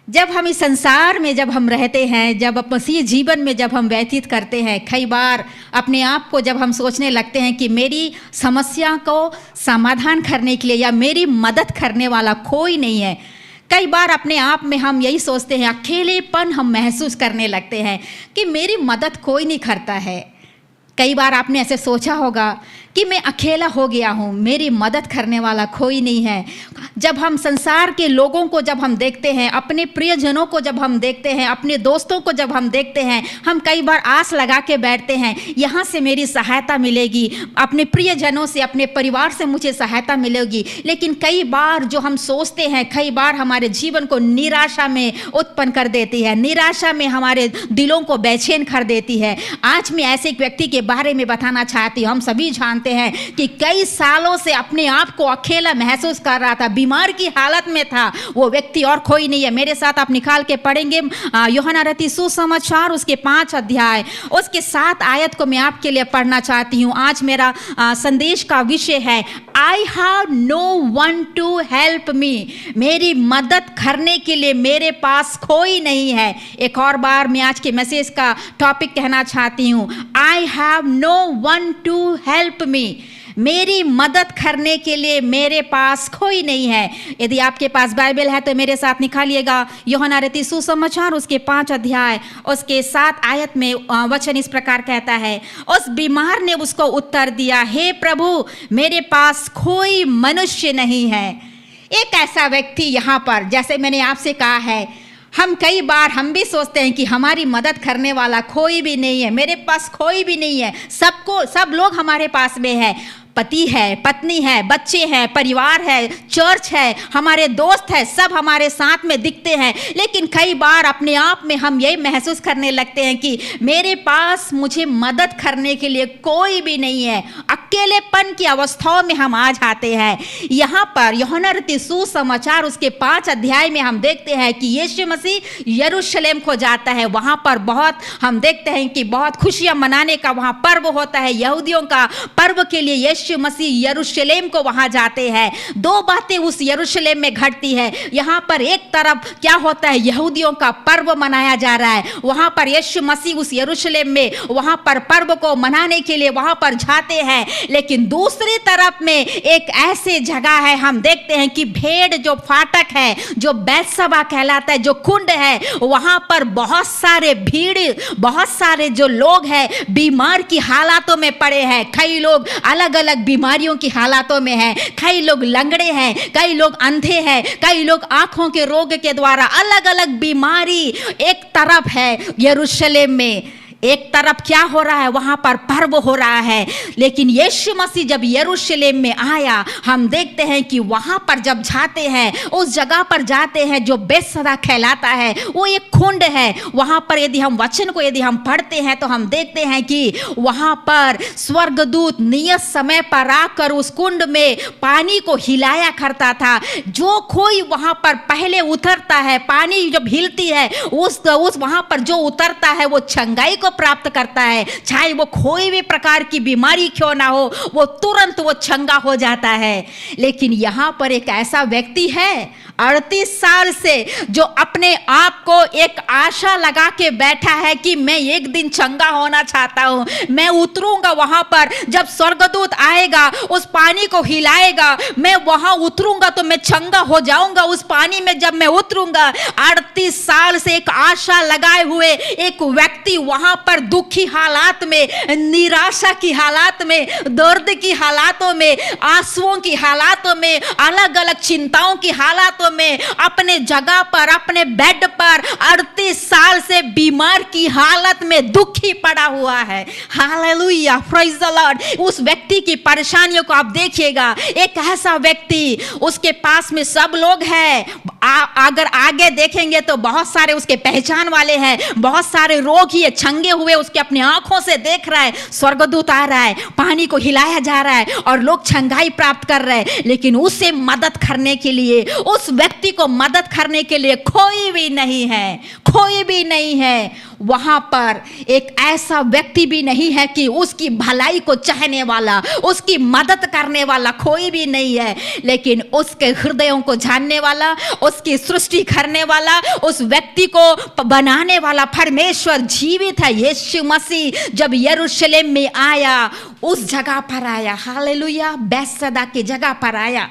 जब हम इस संसार में जब हम रहते हैं, जब मसीह जीवन में जब हम व्यतीत करते हैं, कई बार अपने आप को जब हम सोचने लगते हैं कि मेरी समस्या को समाधान करने के लिए या मेरी मदद करने वाला कोई नहीं है। कई बार अपने आप में हम यही सोचते हैं, अकेलेपन हम महसूस करने लगते हैं कि मेरी मदद कोई नहीं करता है। कई बार आपने ऐसे सोचा होगा कि मैं अकेला हो गया हूँ, मेरी मदद करने वाला कोई नहीं है। जब हम संसार के लोगों को जब हम देखते हैं, अपने प्रियजनों को जब हम देखते हैं, अपने दोस्तों को जब हम देखते हैं, हम कई बार आस लगा के बैठते हैं यहाँ से मेरी सहायता मिलेगी, अपने प्रियजनों से, अपने परिवार से मुझे सहायता मिलेगी। लेकिन कई बार जो हम सोचते हैं, कई बार हमारे जीवन को निराशा में उत्पन्न कर देती है, निराशा में हमारे दिलों को बेचैन कर देती है। आज मैं ऐसे एक व्यक्ति के बारे में बताना चाहती हूँ। हम सभी जानते हैं कि कई सालों से अपने आप को अकेला महसूस कर रहा था, बीमार की हालत में था। वो व्यक्ति और कोई नहीं है। मेरे साथ आप निकाल के पढ़ेंगे यूहन्ना रचित सुसमाचार उसके 5 अध्याय उसके 7 आयत को मैं आपके लिए पढ़ना चाहती हूँ। आज मेरा संदेश का विषय है I have no one to help me. मेरी मदद करने के लिए मेरे पास कोई नहीं है। एक और बार मैं आज के मैसेज का टॉपिक कहना चाहती हूँ, I have no one to help me. मेरी मदद करने के लिए मेरे पास कोई नहीं है। यदि आपके पास बाइबल है तो मेरे साथ निकालिएगा यूहन्ना रचित सुसमाचार उसके 5 अध्याय उसके 7 आयत में वचन इस प्रकार कहता है, उस बीमार ने उसको उत्तर दिया, हे प्रभु मेरे पास कोई मनुष्य नहीं है। एक ऐसा व्यक्ति यहाँ पर, जैसे मैंने आपसे कहा है, हम कई बार हम भी सोचते हैं कि हमारी मदद करने वाला कोई भी नहीं है, मेरे पास कोई भी नहीं है। सब लोग हमारे पास में है, पति है, पत्नी है, बच्चे हैं, परिवार है, चर्च है, हमारे दोस्त है, सब हमारे साथ में दिखते हैं। लेकिन कई बार अपने आप में हम यही महसूस करने लगते हैं कि मेरे पास मुझे मदद करने के लिए कोई भी नहीं है। अकेलेपन की अवस्थाओं में हम आ जाते हैं। यहाँ पर यूहन्ना रचित सुसमाचार उसके 5 अध्याय में हम देखते हैं कि यीशु मसीह यरूशलेम को जाता है। वहाँ पर बहुत हम देखते हैं कि बहुत खुशियाँ मनाने का वहाँ पर्व होता है। यहूदियों का पर्व के लिए यीशु मसीह यरूशलेम को वहां जाते हैं। 2 बातें उस यरूशलेम में घटती है। यहां पर एक तरफ क्या होता है, यहूदियों का पर्व मनाया जा रहा है। वहां पर यीशु मसीह उस यरूशलेम में वहां पर पर्व को मनाने के लिए वहां पर जाते हैं। लेकिन दूसरी तरफ में एक ऐसी जगह है, हम देखते हैं कि भेड़ जो फाटक है, जो बैतसबा कहलाता है, जो कुंड है, वहां पर बहुत सारे भीड़, बहुत सारे जो लोग हैं बीमार की हालातों में पड़े हैं। कई लोग अलग अलग बीमारियों की हालातों में हैं, कई लोग लंगड़े हैं, कई लोग अंधे हैं, कई लोग आंखों के रोग के द्वारा अलग अलग बीमारी एक तरफ है यरूशलेम में। एक तरफ क्या हो रहा है, वहां पर पर्व हो रहा है। लेकिन यीशु मसीह जब यरूशलेम में आया, हम देखते हैं कि वहां पर जब जाते हैं, उस जगह पर जाते हैं जो बैतसदा कहलाता है, वो एक कुंड है। वहां पर यदि हम वचन को यदि हम पढ़ते हैं तो हम देखते हैं कि वहां पर स्वर्गदूत नियत समय पर आकर उस कुंड में पानी को हिलाया करता था। जो कोई वहां पर पहले उतरता है, पानी जब हिलती है, उस वहां पर जो उतरता है वो चंगाई को प्राप्त करता है। चाहे वो कोई भी प्रकार की बीमारी क्यों ना हो, वो तुरंत वो चंगा हो जाता है। लेकिन यहां पर एक ऐसा व्यक्ति है 38 साल से, जो अपने आप को एक आशा लगा के बैठा है कि मैं एक दिन चंगा होना चाहता हूं, मैं उतरूंगा वहां पर, जब स्वर्गदूत आएगा उस पानी को हिलाएगा, मैं वहां उतरूंगा तो मैं चंगा हो जाऊंगा उस पानी में जब मैं उतरूंगा। 38 साल से एक आशा लगाए हुए एक व्यक्ति वहां पर दुखी हालात में, निराशा की हालात में, दर्द की हालातों में, आंसुओं की हालातों में, अलग अलग चिंताओं की हालातों में, अपने जगह पर, अपने बेड पर 38 साल से बीमार की हालत में दुखी पड़ा हुआ है। Hallelujah, praise the Lord. उस व्यक्ति की परेशानियों को आप देखिएगा। एक ऐसा व्यक्ति, उसके पास में सब लोग हैं, अगर आगे देखेंगे तो बहुत सारे उसके पहचान वाले हैं, बहुत सारे रोगी है, छंगे हुए उसके अपनी आंखों से देख रहा है। स्वर्गदूत आ रहा है, पानी को हिलाया जा रहा है और लोग चंगाई प्राप्त कर रहे हैं। लेकिन उसे मदद करने के लिए, उस व्यक्ति को मदद करने के लिए कोई भी नहीं है, कोई भी नहीं है। वहां पर एक ऐसा व्यक्ति भी नहीं है कि उसकी भलाई को चाहने वाला, उसकी मदद करने वाला कोई भी नहीं है, लेकिन उसके हृदयों को जानने वाला, उसकी सृष्टि करने वाला, उस व्यक्ति को बनाने वाला परमेश्वर जीवित है। यीशु मसीह जब यरूशलेम में आया, उस जगह पर आया, हालेलुया, बैतसैदा की जगह पर आया।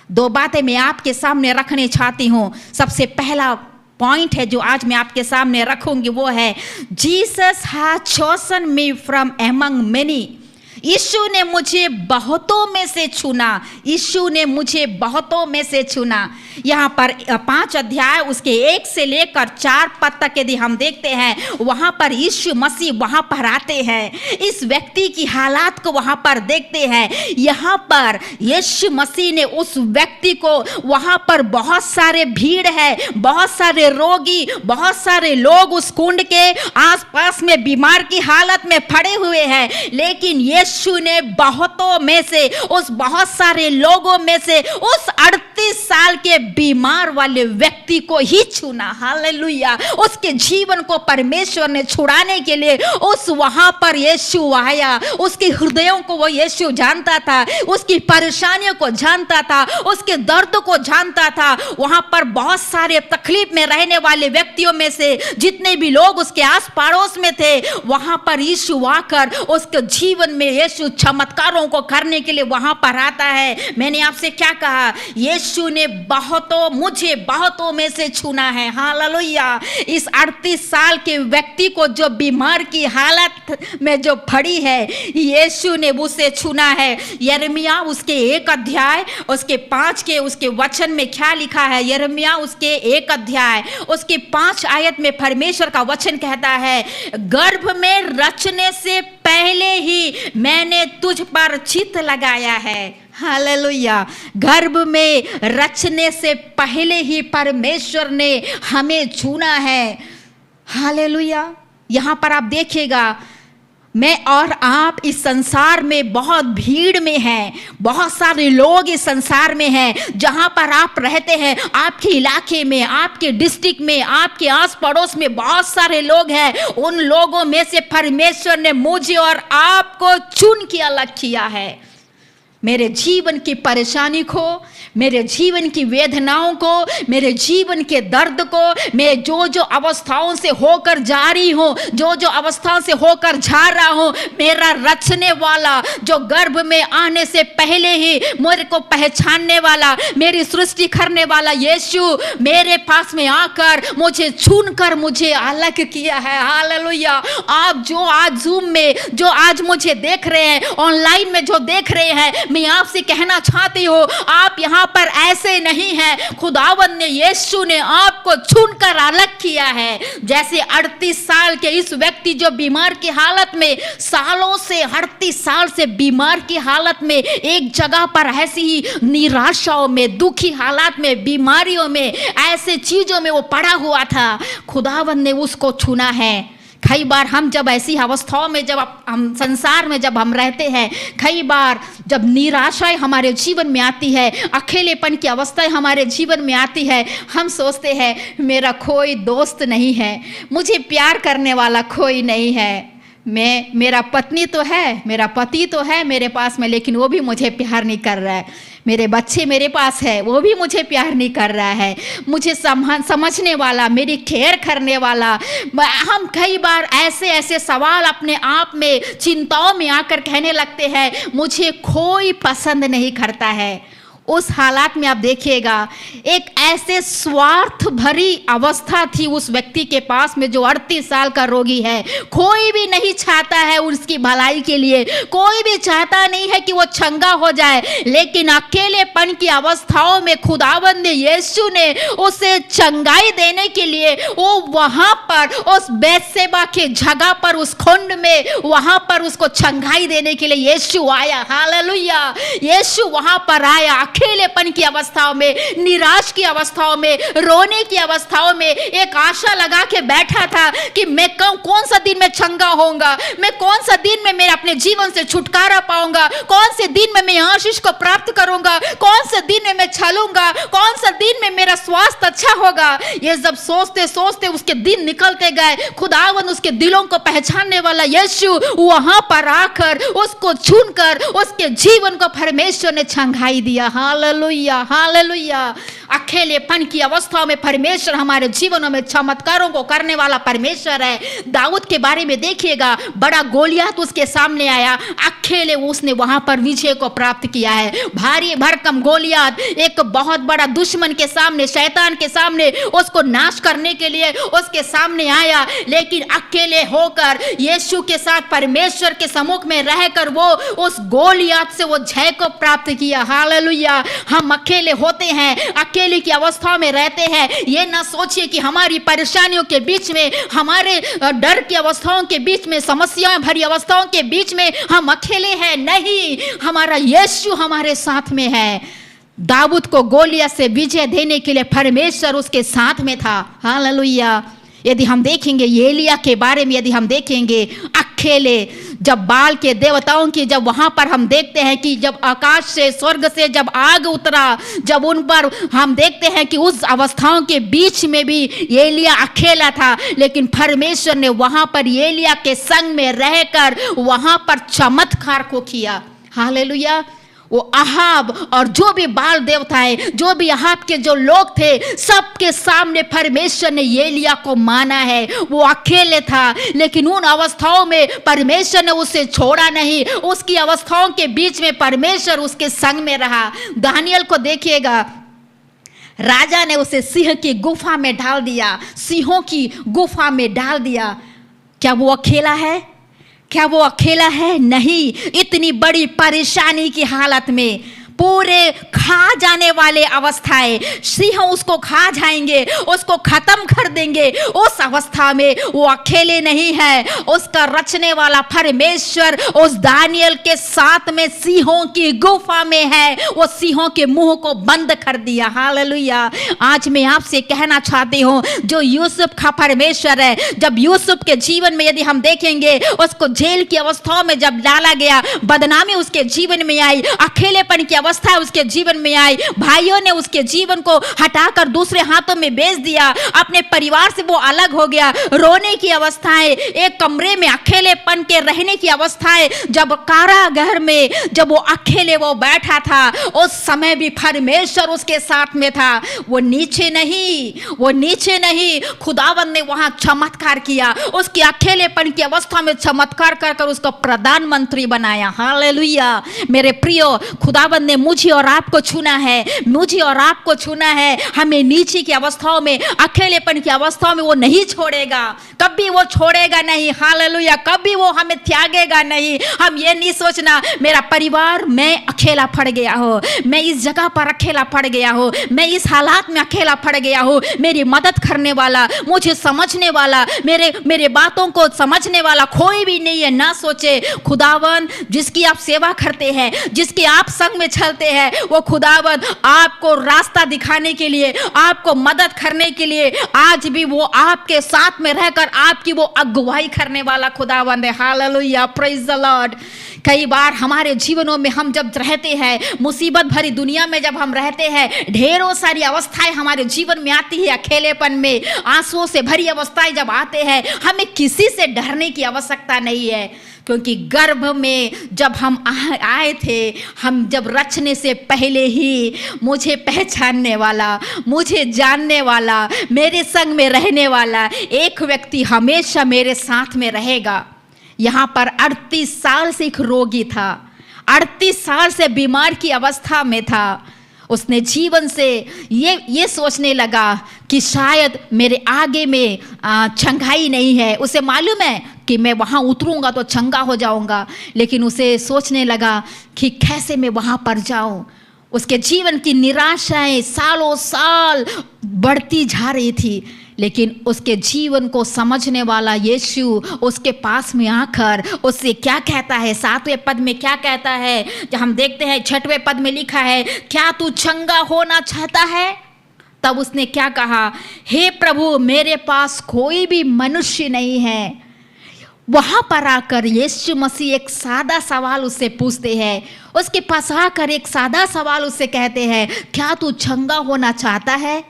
दो बातें मैं आपके सामने रखने चाहती हूं। सबसे पहला पॉइंट है जो आज मैं आपके सामने रखूंगी, वो है Jesus has chosen me from among many. Yeshu ने मुझे बहुतों में से चुना, यीशु ने मुझे बहुतों में से चुना। यहाँ पर 5 अध्याय उसके 1 से लेकर 4 पद तक यदि हम देखते हैं, वहाँ पर यीशु मसीह वहाँ पर आते हैं, इस व्यक्ति की हालात को वहाँ पर देखते हैं। यहाँ पर यीशु मसीह ने उस व्यक्ति को, वहाँ पर बहुत सारे भीड़ है, बहुत सारे रोगी, बहुत सारे लोग उस कुंड के आसपास में बीमार की हालत में पड़े हुए हैं, लेकिन यीशु ने बहुतों में से, उस बहुत सारे लोगों में से उस 38 साल के बीमार वाले व्यक्ति को ही चुना। हालेलुया। उसके जीवन को परमेश्वर ने छुड़ाने के लिए उस वहां पर यीशु आया। उसके हृदयों को वो यीशु जानता था, उसकी परेशानियों को जानता था, उसके दर्द को जानता था। वहां पर बहुत सारे तकलीफ में रहने वाले व्यक्तियों में से जितने भी लोग उसके आस पड़ोस में थे, वहां पर यीशु आकर उसके जीवन में यीशु चमत्कारों को करने के लिए वहां पर आता है। मैंने आपसे क्या कहा? यीशु ने मुझे बहुतों में से चुना है। हालेलुया। इस 38 साल के व्यक्ति को जो बीमार की हालत में जो पड़ी है, यीशु ने उसे चुना है। यिर्मयाह उसके 1 अध्याय उसके 5 के उसके वचन में क्या लिखा है? यिर्मयाह उसके 1 अध्याय उसके 5 आयत में परमेश्वर का वचन कहता है, गर्भ में रचने से पहले ही मैंने तुझ पर चित्त लगाया है। हालेलुया। गर्भ में रचने से पहले ही परमेश्वर ने हमें चुना है। हालेलुया। यहाँ पर आप देखिएगा, मैं और आप इस संसार में बहुत भीड़ में हैं, बहुत सारे लोग इस संसार में हैं। जहां पर आप रहते हैं, आपके इलाके में, आपके डिस्ट्रिक्ट में, आपके आस पड़ोस में बहुत सारे लोग हैं। उन लोगों में से परमेश्वर ने मुझे और आपको चुन के अलग किया है। मेरे जीवन की परेशानी को, मेरे जीवन की वेदनाओं को, मेरे जीवन के दर्द को, मैं जो जो अवस्थाओं से होकर जा रही हूँ, जो जो अवस्थाओं से होकर जा रहा हूँ, मेरा रचने वाला, जो गर्भ में आने से पहले ही मेरे को पहचानने वाला, मेरी सृष्टि करने वाला यीशु मेरे पास में आकर मुझे चुनकर मुझे अलग किया है। हालेलुया। आप जो आज जूम में, जो आज मुझे देख रहे हैं, ऑनलाइन में जो देख रहे हैं, मैं आपसे कहना चाहती हूँ, आप यहाँ पर ऐसे नहीं हैं। खुदावंद ने, यीशु ने आपको चुनकर अलग किया है। जैसे 38 साल के इस व्यक्ति जो बीमार की हालत में, सालों से 38 साल से बीमार की हालत में, एक जगह पर ऐसी ही निराशाओं में, दुखी हालात में, बीमारियों में, ऐसे चीजों में वो पड़ा हुआ था, खुदावंद ने उसको चुना है। कई बार हम जब ऐसी अवस्थाओं में, जब हम संसार में जब हम रहते हैं, कई बार जब निराशाएं हमारे जीवन में आती है, अकेलेपन की अवस्थाएं हमारे जीवन में आती है, हम सोचते हैं मेरा कोई दोस्त नहीं है, मुझे प्यार करने वाला कोई नहीं है, मेरा पत्नी तो है, मेरा पति तो है मेरे पास में, लेकिन वो भी मुझे प्यार नहीं कर रहा है, मेरे बच्चे मेरे पास है, वो भी मुझे प्यार नहीं कर रहा है, मुझे समझने वाला, मेरी केयर करने वाला। हम कई बार ऐसे ऐसे सवाल अपने आप में, चिंताओं में आकर कहने लगते हैं, मुझे कोई पसंद नहीं करता है। उस हालात में आप देखिएगा, एक ऐसे स्वार्थ भरी अवस्था थी उस व्यक्ति के पास में जो 38 साल का रोगी है। कोई भी नहीं चाहता है उसकी भलाई के लिए, कोई भी चाहता नहीं है कि वो चंगा हो जाए, लेकिन अकेलेपन की अवस्थाओं में खुदावंद यीशु ने उसे चंगाई देने के लिए वो वहां पर उस बैतसैदा के जगह पर, उस कुंड में, वहां पर उसको चंगाई देने के लिए यीशु आया। हालेलुया। यीशु वहां पर आया, अकेलेपन की अवस्थाओं में, निराश की अवस्थाओं में, रोने की अवस्थाओं में एक आशा लगा के बैठा था कि मैं कौन सा दिन में चंगा होऊंगा, मैं कौन सा दिन में मैं अपने जीवन से छुटकारा पाऊंगा, कौन से दिन में मैं आशीष को प्राप्त करूंगा, कौन से दिन में मैं चलूंगा, कौन सा दिन में मेरा स्वास्थ्य अच्छा होगा। ये जब सोचते सोचते उसके दिन निकलते गए, खुदावन उसके दिलों को पहचानने वाला यीशु वहां पर आकर उसको चुनकर उसके जीवन को परमेश्वर ने छंगाई दिया। Hallelujah, hallelujah. अकेलेपन की अवस्थाओं में परमेश्वर हमारे जीवनों में चमत्कारों को करने वाला परमेश्वर है। दाऊद के बारे में देखिएगा, बड़ा गोलियत उसके सामने आया, अकेले उसने वहां पर विजय को प्राप्त किया है। भारी भरकम गोलियत एक बहुत बड़ा दुश्मन के सामने, शैतान के सामने उसको नाश करने के लिए उसके सामने आया, लेकिन अकेले होकर यीशु के साथ परमेश्वर के सम्मुख में रहकर वो उस गोलियत से वो जय को प्राप्त किया। हालेलुया। हम अकेले होते हैं, अकेले की अवस्था में रहते हैं। ये ना सोचिए कि हमारी परेशानियों के बीच में, हमारे डर की अवस्थाओं के बीच में, समस्याएं भरी अवस्थाओं के बीच में हम अकेले हैं। नहीं, हमारा यीशु हमारे साथ में है। दाऊद को गोलियत से विजय देने के लिए परमेश्वर उसके साथ में था। हालेलुया। यदि हम देखेंगे एलिया के बारे में, यदि हम देखेंगे अकेले, जब बाल के देवताओं की जब वहां पर हम देखते हैं कि जब आकाश से, स्वर्ग से जब आग उतरा, जब उन पर हम देखते हैं कि उस अवस्थाओं के बीच में भी एलिया अकेला था, लेकिन परमेश्वर ने वहां पर एलिया के संग में रहकर वहां पर चमत्कार को किया। हालेलुया। वो अहाब और जो भी बाल देवताएं, जो भी अहाब के जो लोग थे, सबके सामने परमेश्वर ने एलिया को माना है। वो अकेले था, लेकिन उन अवस्थाओं में परमेश्वर ने उसे छोड़ा नहीं। उसकी अवस्थाओं के बीच में परमेश्वर उसके संग में रहा। दानियल को देखिएगा, राजा ने उसे सिंह की गुफा में डाल दिया, सिंहों की गुफा में डाल दिया। क्या वो अकेला है? क्या वो अकेला है? नहीं। इतनी बड़ी परेशानी की हालत में, पूरे खा जाने वाले अवस्थाएं, सिंह उसको खा जाएंगे, उसको खत्म कर देंगे, उस अवस्था में वो अकेले नहीं है। उसका रचने वाला परमेश्वर उस दानियल के साथ में सिंहों की गुफा में है। वो सिंहों के मुंह को बंद कर दिया। हालेलुया। आज मैं आपसे कहना चाहती हूँ, जो यूसुफ का परमेश्वर है, जब यूसुफ के जीवन में यदि हम देखेंगे, उसको जेल की अवस्थाओं में जब डाला गया, बदनामी उसके जीवन में आई, अकेलेपन की अवस्था उसके जीवन में आई, भाइयों ने उसके जीवन को हटाकर दूसरे हाथों में बेच दिया, अपने परिवार से वो अलग हो गया, रोने की अवस्थाएं, एक कमरे में अकेलेपन के रहने की अवस्थाएं, जब कारागार में जब वो अकेले वो बैठा था, उस समय भी परमेश्वर उसके साथ में था। वो नीचे नहीं, वो नीचे नहीं, खुदावंद ने वहां चमत्कार किया, उसके अकेलेपन की अवस्था में चमत्कार कर कर उसको प्रधानमंत्री बनाया। हालेलुया। मेरे प्रियो, खुदावंद ने मुझे और आपको चुना है, मुझे और आपको चुना है। हमें नीचे की अवस्थाओं में, अकेलेपन की अवस्थाओं में वो नहीं छोड़ेगा, कभी वो छोड़ेगा नहीं। हालेलुया। कभी वो हमें त्यागेगा नहीं। हम ये नहीं सोचना मेरा परिवार, मैं अकेला पड़ गया हो, मैं इस जगह पर अकेला पड़ गया हो, मैं इस हालात में अकेला पड़ गया हो, मेरी मदद करने वाला, मुझे समझने वाला, मेरे बातों को समझने वाला कोई भी नहीं है। ना सोचे, खुदावन जिसकी आप सेवा करते हैं, जिसके आप संग में चलते हैं, वो खुदावन आपको रास्ता दिखाने के लिए, आपको मदद करने के लिए आज भी वो आपके साथ में रहकर आपकी वो अगुवाई करने वाला खुदावन है। हालेलुया। Praise the Lord. कई बार हमारे जीवनों में हम जब रहते हैं, मुसीबत भरी दुनिया में जब हम रहते हैं, ढेरों सारी अवस्थाएं हमारे जीवन में आती है, अकेलेपन में आंसुओं से भरी अवस्थाएं जब आते हैं, हमें किसी से डरने की आवश्यकता नहीं है, क्योंकि गर्भ में जब हम आए थे, हम जब रचने से पहले ही मुझे पहचानने वाला, मुझे जानने वाला, मेरे संग में रहने वाला एक व्यक्ति हमेशा मेरे साथ में रहेगा। यहाँ पर 38 साल से एक रोगी था, 38 साल से बीमार की अवस्था में था। उसने जीवन से ये सोचने लगा कि शायद मेरे आगे में चंगाई नहीं है। उसे मालूम है कि मैं वहाँ उतरूँगा तो चंगा हो जाऊँगा, लेकिन उसे सोचने लगा कि कैसे मैं वहाँ पर जाऊँ। उसके जीवन की निराशाएं सालों साल बढ़ती जा रही थी। लेकिन उसके जीवन को समझने वाला यीशु उसके पास में आकर उससे क्या कहता है, 7वें पद में क्या कहता है, जब हम देखते हैं 6वें पद में लिखा है, क्या तू चंगा होना चाहता है? तब उसने क्या कहा, हे प्रभु मेरे पास कोई भी मनुष्य नहीं है। वहां पर आकर यीशु मसीह एक सादा सवाल उससे पूछते हैं, उसके पास आकर एक सादा सवाल उससे कहते हैं, क्या तू चंगा होना चाहता है?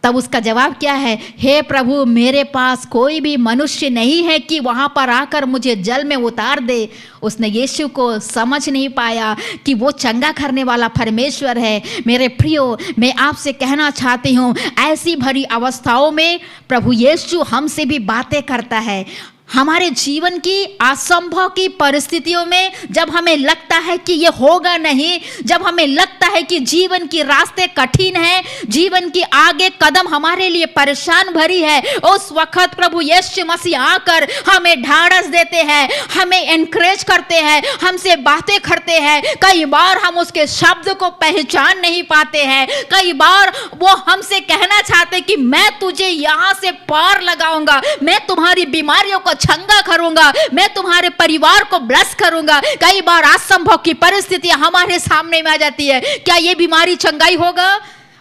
तब उसका जवाब क्या है, हे प्रभु मेरे पास कोई भी मनुष्य नहीं है कि वहाँ पर आकर मुझे जल में उतार दे। उसने यीशु को समझ नहीं पाया कि वो चंगा करने वाला परमेश्वर है। मेरे प्रियो, मैं आपसे कहना चाहती हूँ, ऐसी भरी अवस्थाओं में प्रभु यीशु हमसे भी बातें करता है। हमारे जीवन की असंभव की परिस्थितियों में जब हमें लगता है कि ये होगा नहीं, जब हमें लगता है कि जीवन की रास्ते कठिन है, जीवन की आगे कदम हमारे लिए परेशान भरी है, उस वक्त प्रभु यीशु मसीह आकर हमें ढाढ़स देते हैं, हमें एनकरेज करते हैं, हमसे बातें करते हैं। कई बार हम उसके शब्द को पहचान नहीं पाते हैं, कई बार वो हमसे कहना चाहते कि मैं तुझे यहाँ से पार लगाऊंगा, मैं तुम्हारी बीमारियों को चंगा करूंगा, मैं तुम्हारे परिवार को ब्लेस करूंगा। कई बार असंभव की परिस्थितियां हमारे सामने में आ जाती है, क्या ये बीमारी चंगाई होगा?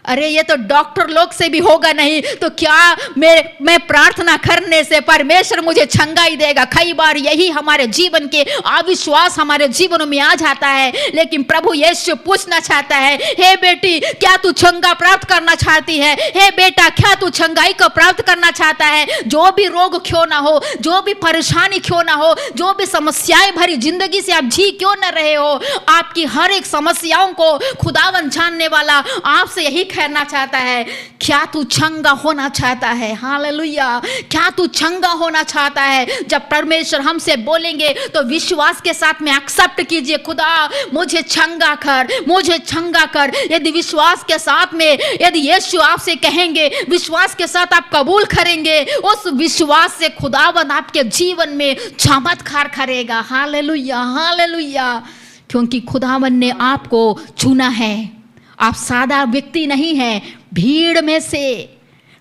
अरे ये तो डॉक्टर लोग से भी होगा नहीं, तो क्या मैं प्रार्थना करने से परमेश्वर मुझे चंगाई देगा? कई बार यही हमारे जीवन के अविश्वास हमारे जीवनों में आ जाता है, लेकिन प्रभु यीशु पूछना चाहता है, हे बेटी क्या तू चंगा प्राप्त करना चाहती है? हे बेटा क्या तू चंगाई को प्राप्त करना चाहता है? जो भी रोग क्यों ना हो, जो भी परेशानी क्यों ना हो, जो भी समस्याएं भरी जिंदगी से आप जी क्यों ना रहे हो, आपकी हर एक समस्याओं को खुदावन जानने वाला आपसे यही कहना चाहता है, क्या तू चंगा होना चाहता है? हालेलुया, क्या तू चंगा होना चाहता है? जब परमेश्वर हमसे बोलेंगे तो विश्वास के साथ में एक्सेप्ट कीजिए, खुदा मुझे चंगा कर, मुझे चंगा कर। यदि विश्वास के साथ में यदि यीशु आपसे कहेंगे, विश्वास के साथ आप कबूल करेंगे, उस विश्वास से खुदावंद आपके जीवन में चमत्कार करेगा। हालेलुया, हालेलुया, क्योंकि खुदावंद ने आपको चुना है। आप सादा व्यक्ति नहीं हैं, भीड़ में से,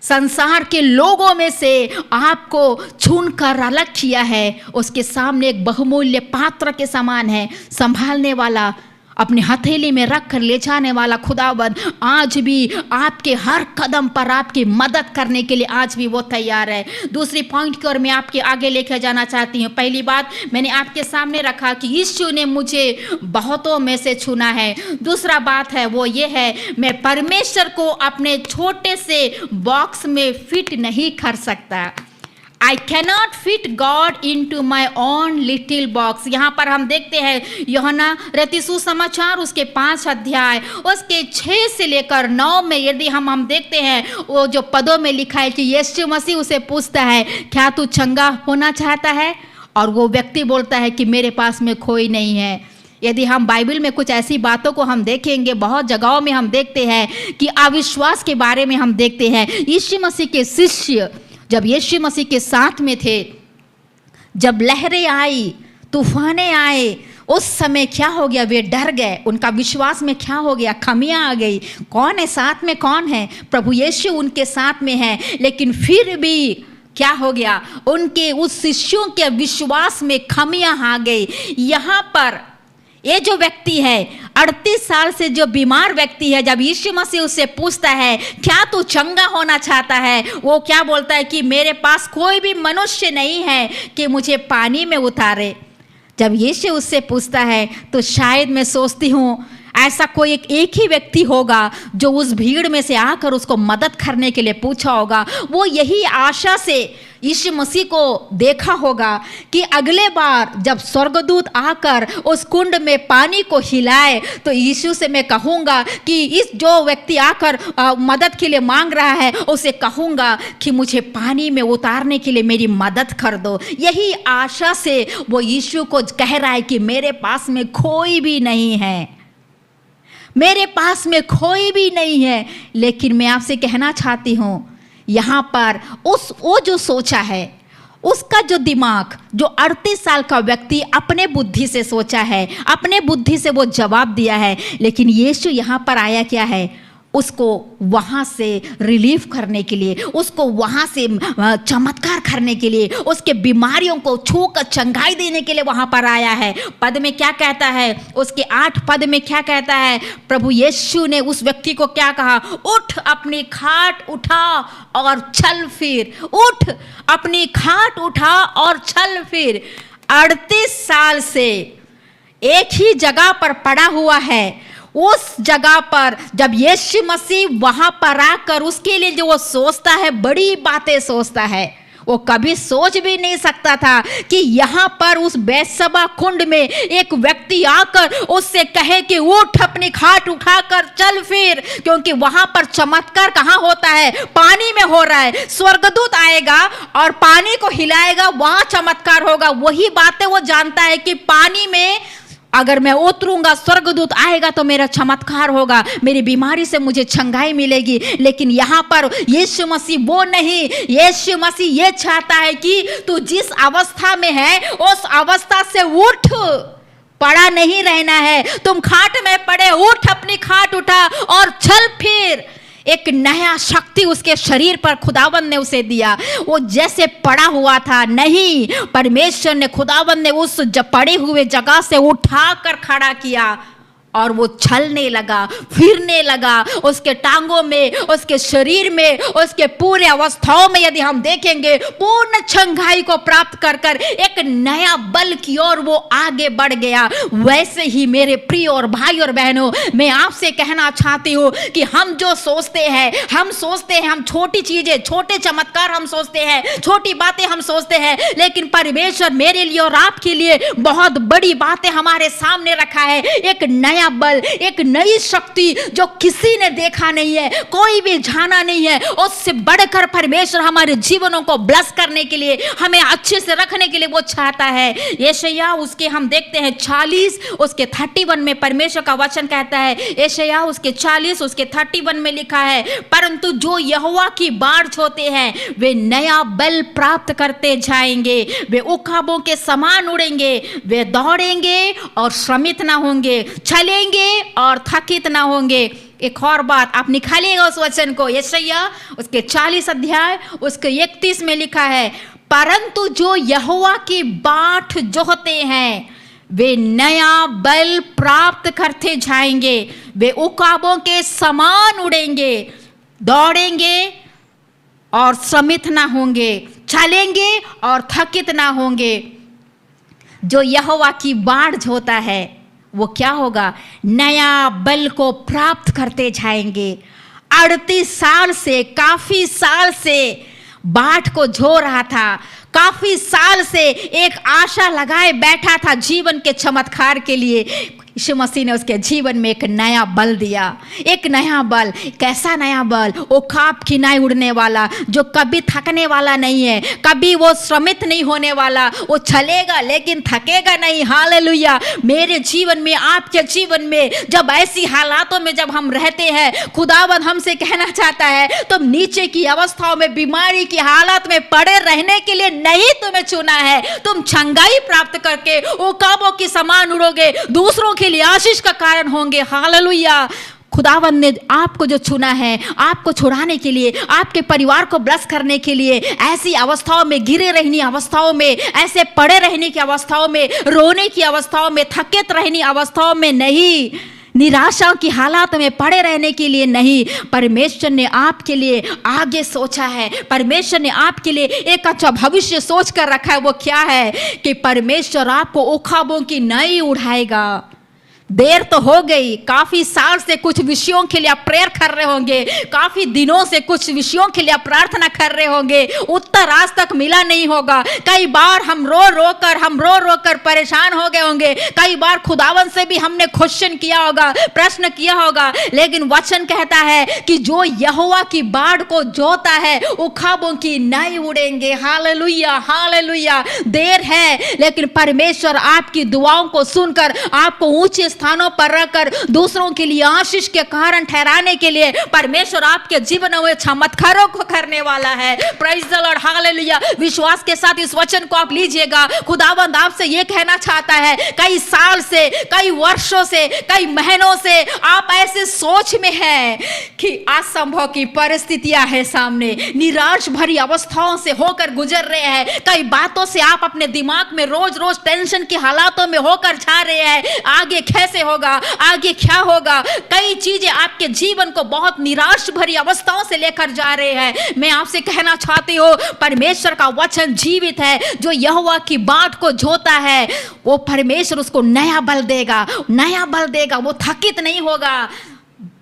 संसार के लोगों में से आपको चुनकर अलग किया है। उसके सामने एक बहुमूल्य पात्र के समान है, संभालने वाला, अपने हथेली में रख कर ले जाने वाला खुदावंद आज भी आपके हर कदम पर आपकी मदद करने के लिए आज भी वो तैयार है। दूसरी पॉइंट की ओर मैं आपके आगे लेकर जाना चाहती हूँ। पहली बात मैंने आपके सामने रखा कि यीशु ने मुझे बहुतों में से चुना है। दूसरा बात है वो ये है, मैं परमेश्वर को अपने छोटे से बॉक्स में फिट नहीं कर सकता। I cannot fit God into my own little box। यहाँ पर हम देखते हैं यूहन्ना रचित सुसमाचार उसके 5 अध्याय उसके 6 से लेकर 9 में यदि हम देखते हैं वो जो पदों में लिखा है कि यीशु मसीह उसे पूछता है, क्या तू चंगा होना चाहता है? और वो व्यक्ति बोलता है कि मेरे पास में कोई नहीं है। यदि हम बाइबल में कुछ ऐसी बातों को हम देखेंगे, बहुत जगहों में हम देखते हैं कि अविश्वास के बारे में हम देखते हैं। यीशु मसीह के शिष्य जब यीशु मसीह के साथ में थे, जब लहरें आई, तूफानें आए, उस समय क्या हो गया? वे डर गए। उनका विश्वास में क्या हो गया? कमियां आ गई। कौन है साथ में? कौन है? प्रभु यीशु उनके साथ में है, लेकिन फिर भी क्या हो गया? उनके उस शिष्यों के विश्वास में कमियां आ गई। यहाँ पर ये जो व्यक्ति है 38 साल से जो बीमार व्यक्ति है, जब यीशु मसीह उससे पूछता है क्या तू चंगा होना चाहता है, वो क्या बोलता है कि मेरे पास कोई भी मनुष्य नहीं है कि मुझे पानी में उतारे। जब यीशु उससे पूछता है तो शायद मैं सोचती हूँ ऐसा कोई एक ही व्यक्ति होगा जो उस भीड़ में से आकर उसको मदद करने के लिए पूछा होगा। वो यही आशा से यीशु मसीह को देखा होगा कि अगले बार जब स्वर्गदूत आकर उस कुंड में पानी को हिलाए तो यीशु से मैं कहूँगा कि इस जो व्यक्ति आकर मदद के लिए मांग रहा है उसे कहूँगा कि मुझे पानी में उतारने के लिए मेरी मदद कर दो। यही आशा से वो यीशु को कह रहा है कि मेरे पास में कोई भी नहीं है, मेरे पास में कोई भी नहीं है। लेकिन मैं आपसे कहना चाहती हूँ यहाँ पर वो जो सोचा है, उसका जो दिमाग, जो 38 साल का व्यक्ति अपने बुद्धि से सोचा है, अपने बुद्धि से वो जवाब दिया है, लेकिन यीशु यहाँ पर आया क्या है? उसको वहाँ से रिलीफ करने के लिए, उसको वहाँ से चमत्कार करने के लिए, उसके बीमारियों को छूकर चंगाई देने के लिए वहाँ पर आया है। पद में क्या कहता है, उसके 8 पद में क्या कहता है, प्रभु यीशु ने उस व्यक्ति को क्या कहा, उठ अपनी खाट उठा और चल फिर। उठ अपनी खाट उठा और चल फिर। 38 साल से एक ही जगह पर पड़ा हुआ है। उस जगह पर जब यीशु मसीह वहां पर आकर उसके लिए जो वो सोचता है, बड़ी बातें सोचता है। वो कभी सोच भी नहीं सकता था कि यहाँ पर उस बेतसबा कुंड में एक व्यक्ति आकर उससे कहे कि उठ अपनी खाट उठाकर चल फिर, क्योंकि वहां पर चमत्कार कहाँ होता है, पानी में हो रहा है। स्वर्गदूत आएगा और पानी को हिलाएगा, वहां चमत्कार होगा। वही बातें वो जानता है कि पानी में अगर मैं उतरूंगा, स्वर्गदूत आएगा तो मेरा चमत्कार होगा, मेरी बीमारी से मुझे चंगाई मिलेगी। लेकिन यहाँ पर यीशु मसीह वो नहीं, यीशु मसीह ये चाहता है कि तू जिस अवस्था में है उस अवस्था से उठ, पड़ा नहीं रहना है। तुम खाट में पड़े, उठ अपनी खाट उठा और चल फिर। एक नया शक्ति उसके शरीर पर खुदावंद ने उसे दिया। वो जैसे पड़ा हुआ था, नहीं, परमेश्वर ने, खुदावंद ने उस पड़े हुए जगह से उठाकर खड़ा किया और वो चलने लगा, फिरने लगा। उसके टांगों में, उसके शरीर में, उसके पूरे अवस्थाओं में यदि हम देखेंगे, पूर्ण चंगाई को प्राप्त कर कर एक नया बल की ओर वो आगे बढ़ गया। वैसे ही मेरे प्रिय और भाई और बहनों, मैं आपसे कहना चाहती हूँ कि हम जो सोचते हैं, हम छोटी चीजें, छोटे चमत्कार हम सोचते हैं, छोटी बातें हम सोचते हैं, लेकिन परमेश्वर मेरे लिए और आपके लिए बहुत बड़ी बातें हमारे सामने रखा है। एक नया बल, एक नई शक्ति जो किसी ने देखा नहीं है, कोई भी जाना नहीं है, उससे बढ़कर परमेश्वर हमारे जीवनों को ब्लेस करने के लिए, हमें अच्छे से रखने के लिए वो चाहता है। यशायाह उसके हम देखते हैं 40 उसके 31 में परमेश्वर का वचन कहता है, यशायाह उसके 40 उसके 31 में लिखा है, परंतु जो यहोवा की बाढ़ होते हैं वे नया बल प्राप्त करते जाएंगे, वे उकाबों के समान उड़ेंगे, वे दौड़ेंगे और श्रमित ना होंगे, चलेंगे और थकित ना होंगे। एक और बात आप निकालिएगा उस वचन को, यशायाह उसके 40 अध्याय उसके 31 में लिखा है, परंतु जो यहोवा की बाट जोहते हैं वे नया बल प्राप्त करते जाएंगे, वे उकाबों के समान उड़ेंगे, दौड़ेंगे और श्रमित ना होंगे, चलेंगे और थकित ना होंगे। जो यहोवा की बाढ़ होता है वो क्या होगा, नया बल को प्राप्त करते जाएंगे। 38 साल से, काफी साल से बाट को झो रहा था, काफी साल से एक आशा लगाए बैठा था जीवन के चमत्कार के लिए। यीशु मसीह ने उसके जीवन में एक नया बल दिया, एक नया बल। कैसा नया बल, वो खाप खिनाई उड़ने वाला, जो कभी थकने वाला नहीं है, कभी वो श्रमित नहीं होने वाला, वो चलेगा लेकिन थकेगा नहीं। हालेलुया। मेरे जीवन में, आपके जीवन में जब ऐसी हालातों में जब हम रहते हैं, खुदावंद हमसे कहना चाहता है तुम नीचे की अवस्थाओं में, बीमारी की हालत में पड़े रहने के लिए नहीं तुम्हें चुना है। तुम चंगाई प्राप्त करके उकाबों की समान उड़ोगे, दूसरों के लिए आशीष का कारण होंगे। हालेलुया। खुदावंद ने आपको जो चुना है, आपको छुड़ाने के लिए, आपके परिवार को ब्लेस करने के लिए, ऐसी अवस्थाओं में, गिरे रहने अवस्थाओं में, ऐसे पड़े रहने की अवस्थाओं में, रोने की अवस्थाओं में, थकित रहने अवस्थाओं में नहीं, निराशा की हालात में पड़े रहने के लिए नहीं। परमेश्वर ने आपके लिए आगे सोचा है, परमेश्वर ने आपके लिए एक अच्छा भविष्य सोच कर रखा है। वो क्या है कि परमेश्वर आपको उखाबों की नहीं उड़ाएगा। देर तो हो गई, काफी साल से कुछ विषयों के लिए आप प्रेयर कर रहे होंगे, काफी दिनों से कुछ विषयों के लिए आप प्रार्थना कर रहे होंगे, उत्तर आज तक मिला नहीं होगा। कई बार हम रो रो कर परेशान हो गए होंगे, कई बार खुदावन से भी हमने क्वेश्चन किया होगा, प्रश्न किया होगा, लेकिन वचन कहता है कि जो यहोवा की बाढ़ को जोता है उखाबों की नहीं उड़ेंगे। Hallelujah, hallelujah. देर है लेकिन परमेश्वर आपकी दुआओं को सुनकर आपको ऊंचे स्थानों पर रखकर दूसरों के लिए आशीष के कारण ठहराने के लिए परमेश्वर आपके जीवन में चमत्कारों को करने वाला है। Praise the Lord, hallelujah. विश्वास के साथ इस वचन को आप लीजिएगा। खुदावंद आपसे ये कहना चाहता है, कई साल से, कई वर्षों से, कई महीनों से आप ऐसे सोच में हैं कि असंभव की परिस्थितियां है सामने, निराश भरी अवस्थाओं से होकर गुजर रहे हैं। कई बातों से आप अपने दिमाग में रोज रोज टेंशन की हालातों में होकर जा रहे हैं, आगे कैसे होगा, आगे क्या होगा। कई चीजें आपके जीवन को बहुत निराश भरी अवस्थाओं से लेकर जा रहे हैं। मैं आपसे कहना चाहती हूँ, परमेश्वर का वचन जीवित है। जो यहोवा की बाट को जोता है वो परमेश्वर उसको नया बल देगा, नया बल देगा। वो थकित नहीं होगा।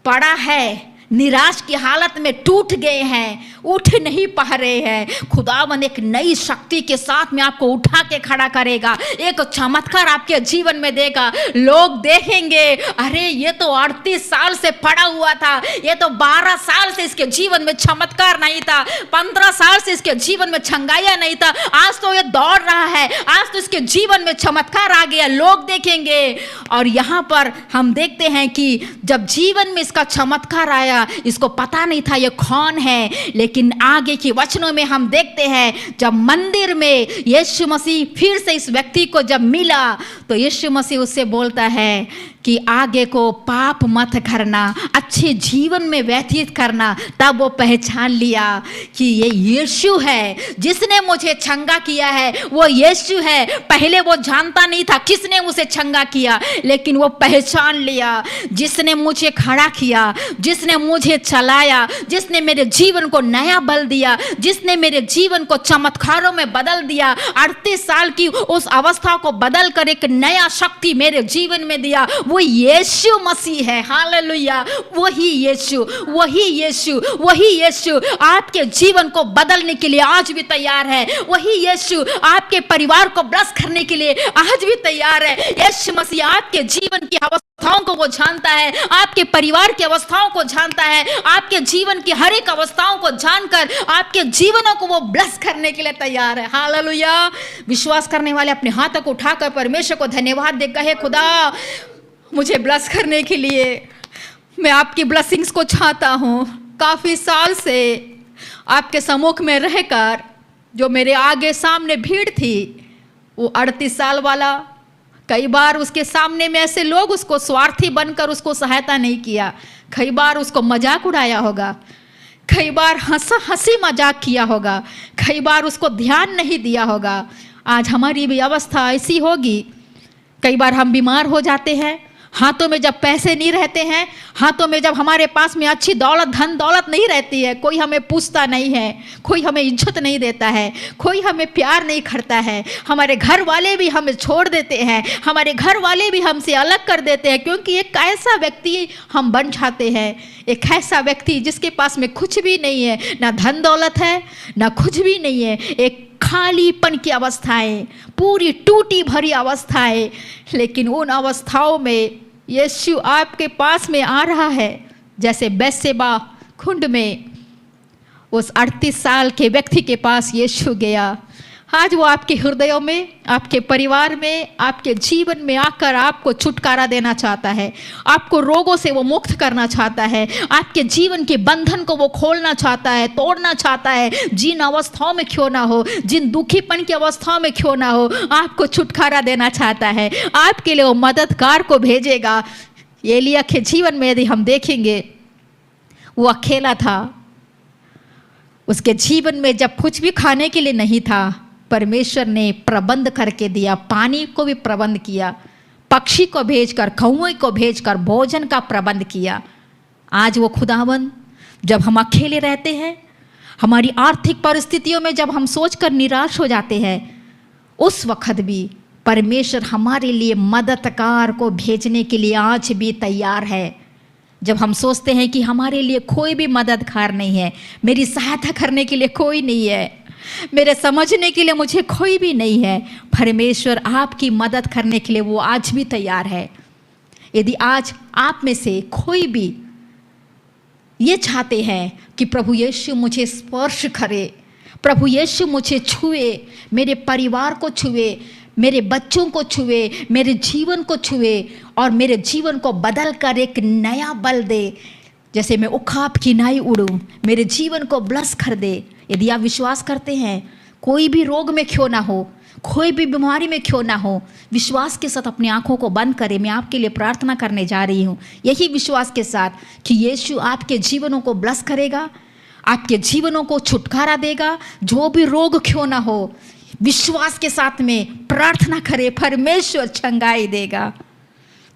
पड़ा है, निराश की हालत में टूट गए हैं, उठ नहीं पा रहे हैं, खुदावन एक नई शक्ति के साथ में आपको उठा के खड़ा करेगा, एक चमत्कार आपके जीवन में देगा। लोग देखेंगे, अरे ये तो 38 साल से पड़ा हुआ था, ये तो 12 साल से इसके जीवन में चमत्कार नहीं था, 15 साल से इसके जीवन में छंगाया नहीं था, आज तो ये दौड़ रहा है, आज तो इसके जीवन में चमत्कार आ गया। लोग देखेंगे। और यहाँ पर हम देखते हैं कि जब जीवन में इसका चमत्कार आया, इसको पता नहीं था ये कौन है, लेकिन आगे के वचनों में हम देखते हैं जब मंदिर में यीशु मसीह फिर से इस व्यक्ति को जब मिला तो यीशु मसीह उससे बोलता है कि आगे को पाप मत करना, अच्छे जीवन में व्यतीत करना। तब वो पहचान लिया कि ये यीशु है जिसने मुझे चंगा किया है, वो यीशु है। पहले वो जानता नहीं था किसने उसे चंगा किया, लेकिन वो पहचान लिया जिसने मुझे खड़ा किया, जिसने मुझे चलाया, जिसने मेरे जीवन को नया बल दिया, जिसने मेरे जीवन को चमत्कारों में बदल दिया। 38 साल की उस अवस्था को बदल कर एक नया शक्ति मेरे जीवन में दिया, वो यीशु मसीह है। हालेलुया। वही यीशु, वही यीशु, वही यीशु आपके जीवन को बदलने के लिए आज भी तैयार है। वही यीशु आपके परिवार को ब्लेस करने के लिए आज भी तैयार है। यीशु मसीह आपके जीवन की अवस्थाओं को वो जानता है, आपके परिवार की अवस्थाओं को जानता है, आपके जीवन की हर एक अवस्थाओं को जानकर आपके जीवनों को वो ब्लेस करने के लिए तैयार है। हालेलुया। विश्वास करने वाले अपने हाथों को उठाकर परमेश्वर को धन्यवाद दे, कहे खुदा मुझे ब्लेस करने के लिए मैं आपकी ब्लेसिंग्स को चाहता हूँ। काफ़ी साल से आपके सम्मुख में रहकर जो मेरे आगे सामने भीड़ थी, वो 38 साल वाला, कई बार उसके सामने में ऐसे लोग उसको स्वार्थी बनकर उसको सहायता नहीं किया, कई बार उसको मजाक उड़ाया होगा, कई बार हंसी मजाक किया होगा, कई बार उसको ध्यान नहीं दिया होगा। आज हमारी भी अवस्था ऐसी होगी। कई बार हम बीमार हो जाते हैं, हाथों में जब पैसे नहीं रहते हैं, हाथों में जब हमारे पास में अच्छी दौलत, धन दौलत नहीं रहती है, कोई हमें पूछता नहीं है, कोई हमें इज्जत नहीं देता है, कोई हमें प्यार नहीं करता है, हमारे घर वाले भी हमें छोड़ देते हैं, हमारे घर वाले भी हमसे अलग कर देते हैं, क्योंकि एक ऐसा व्यक्ति हम बन जाते हैं, एक ऐसा व्यक्ति जिसके पास में कुछ भी नहीं है, ना धन दौलत है, ना कुछ भी नहीं है, एक खालीपन की अवस्थाएं, पूरी टूटी भरी अवस्थाएं। लेकिन उन अवस्थाओं में यीशु आपके पास में आ रहा है, जैसे बेतशेबा कुंड में उस 38 साल के व्यक्ति के पास यीशु गया। आज वो आपके हृदयों में, आपके परिवार में, आपके जीवन में आकर आपको छुटकारा देना चाहता है, आपको रोगों से वो मुक्त करना चाहता है, आपके जीवन के बंधन को वो खोलना चाहता है, तोड़ना चाहता है। जिन अवस्थाओं में क्यों ना हो, जिन दुखीपन की अवस्थाओं में क्यों ना हो, आपको छुटकारा देना चाहता है। आपके लिए वो मददगार को भेजेगा। एलिया के जीवन में यदि हम देखेंगे, वो अकेला था, उसके जीवन में जब कुछ भी खाने के लिए नहीं था, परमेश्वर ने प्रबंध करके दिया, पानी को भी प्रबंध किया, पक्षी को भेजकर, कौवे को भेजकर भोजन का प्रबंध किया। आज वो खुदावन, जब हम अकेले रहते हैं, हमारी आर्थिक परिस्थितियों में जब हम सोचकर निराश हो जाते हैं, उस वक्त भी परमेश्वर हमारे लिए मददगार को भेजने के लिए आज भी तैयार है। जब हम सोचते हैं कि हमारे लिए कोई भी मददगार नहीं है, मेरी सहायता करने के लिए कोई नहीं है, मेरे समझने के लिए मुझे कोई भी नहीं है, परमेश्वर आपकी मदद करने के लिए वो आज भी तैयार है। यदि आज आप में से कोई भी ये चाहते हैं कि प्रभु यीशु मुझे स्पर्श करे, प्रभु यीशु मुझे छुए, मेरे परिवार को छुए, मेरे बच्चों को छुए, मेरे जीवन को छुए और मेरे जीवन को बदल कर एक नया बल दे। जैसे मैं उखाब की नाई उड़ूं, मेरे जीवन को ब्लस कर दे। यदि आप विश्वास करते हैं, कोई भी रोग में क्यों ना हो, कोई भी बीमारी में क्यों ना हो, विश्वास के साथ अपनी आंखों को बंद करें। मैं आपके लिए प्रार्थना करने जा रही हूँ, यही विश्वास के साथ कि यीशु आपके जीवनों को ब्लस करेगा, आपके जीवनों को छुटकारा देगा। जो भी रोग क्यों ना हो, विश्वास के साथ में प्रार्थना करें, परमेश्वर चंगाई देगा।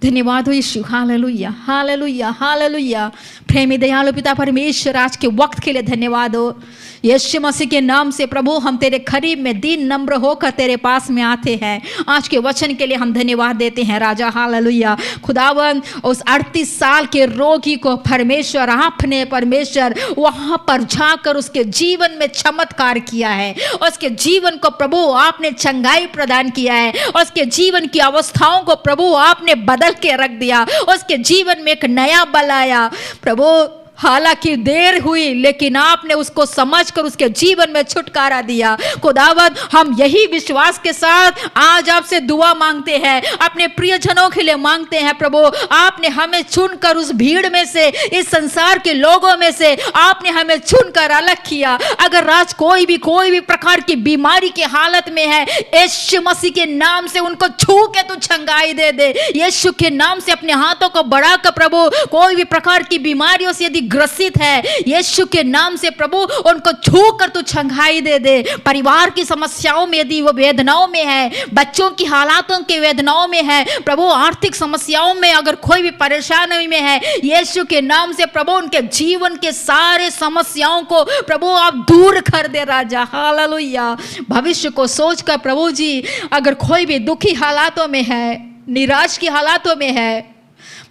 धन्यवाद हो यीशु, हालेलुया हालेलुया हालेलुया। प्रेमी दयालु पिता परमेश्वर, आज के वक्त के लिए धन्यवाद हो। यीशु मसीह के नाम से प्रभु हम तेरे करीब में दीन नम्र होकर तेरे पास में आते हैं। आज के वचन के लिए हम धन्यवाद देते हैं राजा, हालेलुया। खुदावन, उस 38 साल के रोगी को परमेश्वर आपने परमेश्वर वहाँ पर जाकर उसके जीवन में चमत्कार किया है। उसके जीवन को प्रभु आपने चंगाई प्रदान किया है। उसके जीवन की अवस्थाओं को प्रभु आपने बदल के रख दिया। उसके जीवन में एक नया बल आया प्रभु। हालांकि देर हुई, लेकिन आपने उसको समझकर उसके जीवन में छुटकारा दिया। खुदावंद, हम यही विश्वास के साथ आज आपसे दुआ मांगते हैं, अपने प्रियजनों के लिए मांगते हैं। प्रभु, आपने हमें चुनकर उस भीड़ में से, इस संसार के लोगों में से आपने हमें चुनकर अलग किया। अगर आज कोई भी प्रकार की बीमारी की हालत में है, यीशु मसीह के नाम से उनको छू के तू चंगाई दे दे। यीशु के नाम से अपने हाथों को बढ़ाकर प्रभु, कोई भी प्रकार की बीमारियों से यदि ग्रसित है, यीशु के नाम से प्रभु उनको छू कर तू चंगाई दे दे। परिवार की समस्याओं में यदि वो वेदनाओं में है, बच्चों की हालातों के वेदनाओं में है प्रभु, आर्थिक समस्याओं में अगर कोई भी परेशानी में है, यीशु के नाम से प्रभु उनके जीवन के सारे समस्याओं को प्रभु आप दूर कर दे राजा, हालेलुया। भविष्य को सोचकर प्रभु जी, अगर कोई भी दुखी हालातों में है, निराश की हालातों में है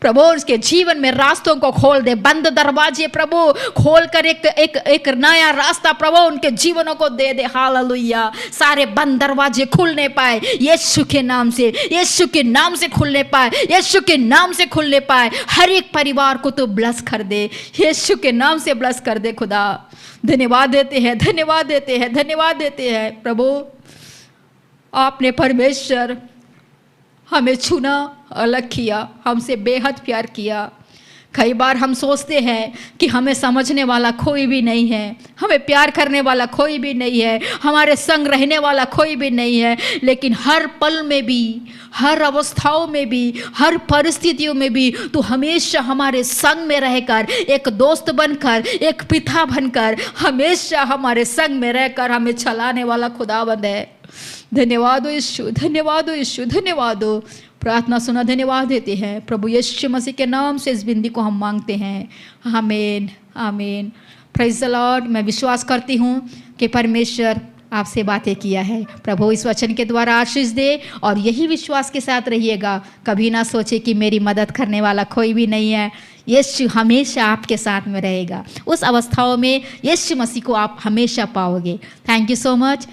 प्रभु, उसके जीवन में रास्तों को खोल दे। बंद दरवाजे प्रभु खोल कर एक नया रास्ता प्रभु उनके जीवनों को दे दे, हालेलुया। सारे बंद दरवाजे खुलने पाए यीशु के नाम से, यीशु के नाम से खुलने पाए, यीशु के नाम से खुलने पाए। हर एक परिवार को तो ब्लेस कर दे, यीशु के नाम से ब्लेस कर दे। खुदा, धन्यवाद देते हैं, धन्यवाद देते हैं, धन्यवाद देते हैं प्रभु। आपने परमेश्वर हमें चुना, अलग किया, हमसे बेहद प्यार किया। कई बार हम सोचते हैं कि हमें समझने वाला कोई भी नहीं है, हमें प्यार करने वाला कोई भी नहीं है, हमारे संग रहने वाला कोई भी नहीं है। लेकिन हर पल में भी, हर अवस्थाओं में भी, हर परिस्थितियों में भी तू हमेशा हमारे संग में रहकर, एक दोस्त बनकर, एक पिता बनकर, हमेशा हमारे संग में रहकर हमें चलाने वाला खुदावंद है। धन्यवाद हो यीशु, धन्यवाद हो यीशु, धन्यवाद हो। प्रार्थना सुना, धन्यवाद देते हैं प्रभु यीशु मसीह के नाम से इस बिंदी को हम मांगते हैं, आमीन आमीन। Praise the Lord. मैं विश्वास करती हूँ कि परमेश्वर आपसे बातें किया है। प्रभु इस वचन के द्वारा आशीष दे और यही विश्वास के साथ रहिएगा। कभी ना सोचे कि मेरी मदद करने वाला कोई भी नहीं है। यीशु हमेशा आपके साथ में रहेगा। उस अवस्थाओं में यीशु मसीह को आप हमेशा पाओगे। Thank you so much.